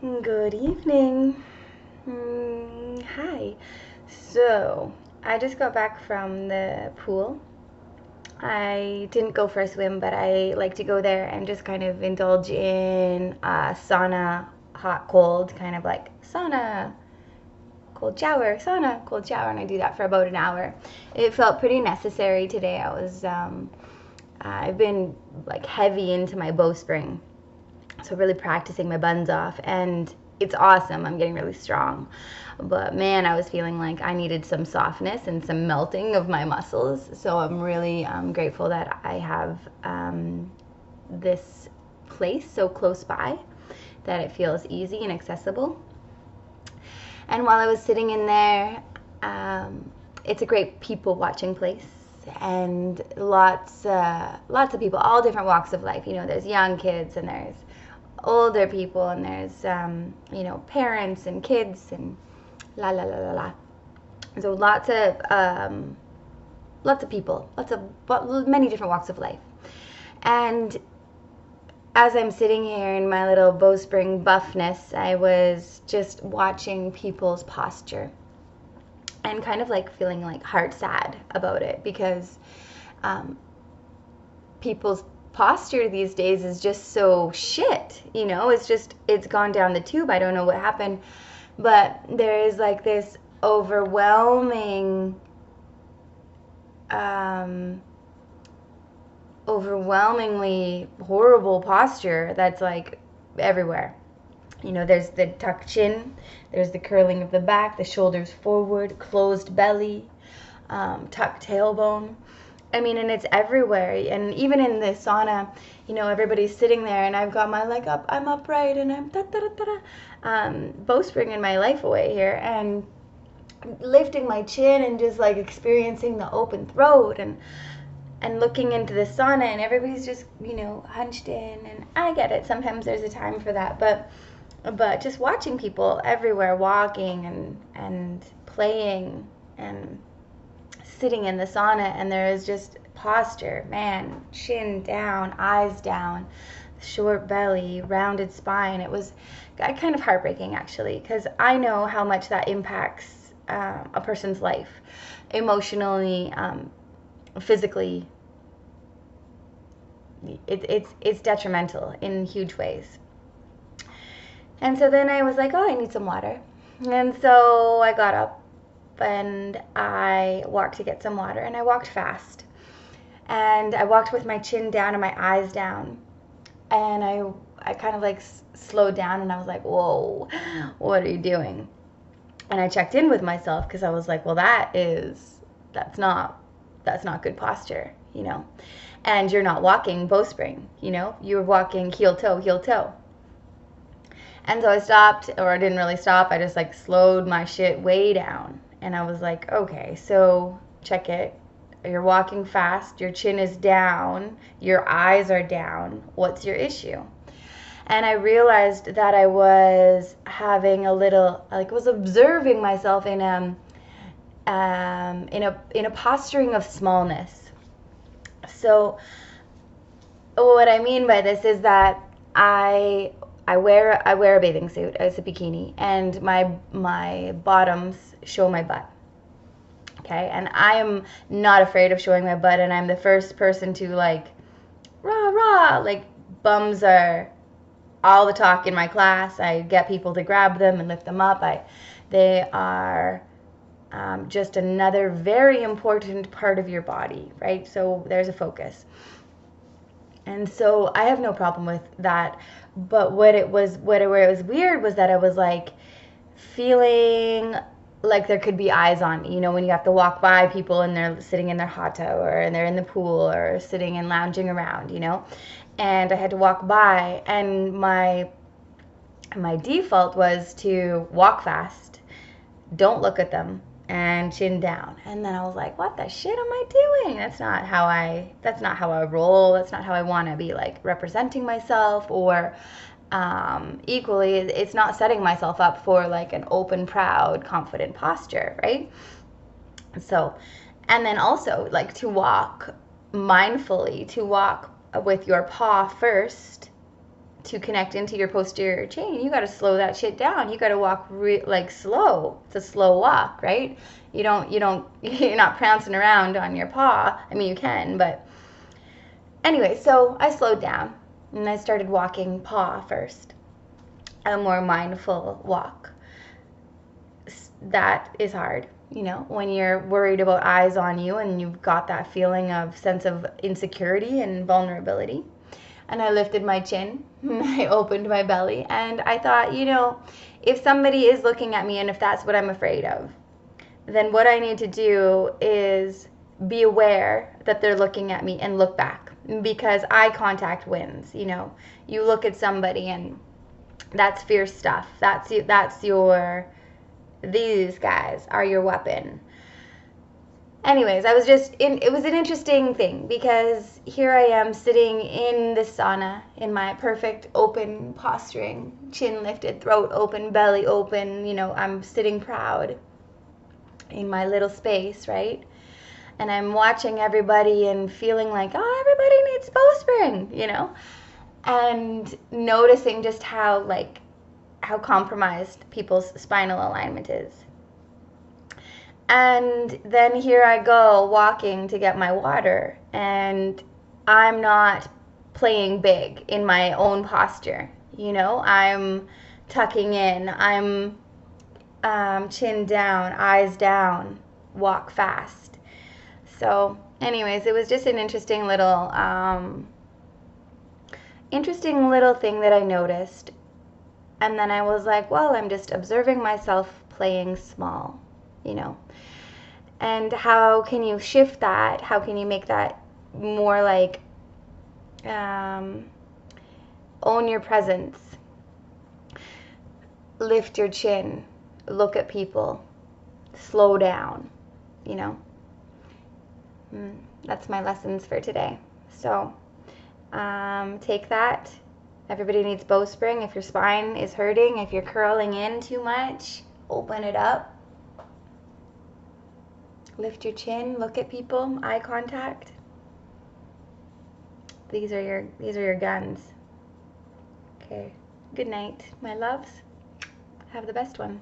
Good evening. Hi. So, I just got back from the pool. I didn't go for a swim, but I like to go there and just kind of indulge in sauna, hot, cold, kind of like sauna, cold shower, and I do that for about an hour. It felt pretty necessary today. I've been like heavy into my bowstring, so really practicing my buns off, and it's awesome. I'm getting really strong, but man, I was feeling like I needed some softness and some melting of my muscles. So I'm really grateful that I have this place so close by that it feels easy and accessible. And while I was sitting in there, it's a great people watching place, and lots of people, all different walks of life. There's young kids, and there's older people, and there's parents and kids, and la la la la la. So lots of people, many different walks of life. And as I'm sitting here in my little bowspring buffness, I was just watching people's posture and kind of like feeling like heart sad about it, because people's posture these days is just so shit. It's gone down the tube. I don't know what happened, but there is like this overwhelmingly horrible posture that's like everywhere. There's the tucked chin, there's the curling of the back, the shoulders forward, closed belly, tucked tailbone. And it's everywhere. And even in the sauna, everybody's sitting there, and I've got my leg up, I'm upright, and I'm bowstringing my life away here, and lifting my chin, and just like experiencing the open throat, and looking into the sauna, and everybody's just, hunched in. And I get it. Sometimes there's a time for that, but just watching people everywhere, walking and playing and sitting in the sauna, and there is just posture, man, chin down, eyes down, short belly, rounded spine. It was kind of heartbreaking, actually, because I know how much that impacts a person's life, emotionally, physically. It's detrimental in huge ways. And so then I was like, oh, I need some water. And so I got up and I walked to get some water, and I walked fast. And I walked with my chin down and my eyes down. And I kind of like slowed down, and I was like, whoa, what are you doing? And I checked in with myself, because I was like, well, that's not good posture, And you're not walking bowspring, you're walking heel toe, heel toe. And so I stopped, or I didn't really stop. I just like slowed my shit way down. And I was like, okay, so check it. You're walking fast. Your chin is down. Your eyes are down. What's your issue? And I realized that I was having was observing myself in a posturing of smallness. So what I mean by this is that I wear a bathing suit. It's a bikini, and my bottoms show my butt. Okay, and I am not afraid of showing my butt, and I'm the first person to like rah rah, like bums are all the talk in my class. I get people to grab them and lift them up. They are just another very important part of your body, right? So there's a focus. And so I have no problem with that. But where it was weird was that I was like feeling like there could be eyes on me, when you have to walk by people and they're sitting in their hot tub, or they're in the pool, or sitting and lounging around, and I had to walk by, and my default was to walk fast, don't look at them, and chin down. And then I was like, what the shit am I doing? That's not how I roll. That's not how I want to be like representing myself, or equally, it's not setting myself up for like an open, proud, confident posture, right? So, and then also like to walk mindfully, to walk with your paw first, to connect into your posterior chain, you got to slow that shit down. You got to walk like slow. It's a slow walk, right? You're not prancing around on your paw. I mean, you can, but anyway, so I slowed down and I started walking paw first, a more mindful walk. That is hard, when you're worried about eyes on you and you've got that feeling of sense of insecurity and vulnerability. And I lifted my chin and I opened my belly and I thought, if somebody is looking at me and if that's what I'm afraid of, then what I need to do is be aware that they're looking at me and look back, because eye contact wins. You look at somebody and that's fierce stuff. These guys are your weapon. Anyways, it was an interesting thing, because here I am sitting in the sauna in my perfect open posturing, chin lifted, throat open, belly open, I'm sitting proud in my little space, right? And I'm watching everybody and feeling like, oh, everybody needs bowspring, and noticing just how compromised people's spinal alignment is. And then here I go walking to get my water, and I'm not playing big in my own posture. I'm tucking in, I'm chin down, eyes down, walk fast. So anyways, it was just an interesting little thing that I noticed. And then I was like, well, I'm just observing myself playing small, And how can you shift that? How can you make that more like own your presence? Lift your chin. Look at people. Slow down, That's my lessons for today. So take that. Everybody needs bowspring. If your spine is hurting, if you're curling in too much, open it up. Lift your chin, look at people, eye contact. These are your guns. Okay. Good night, my loves. Have the best one.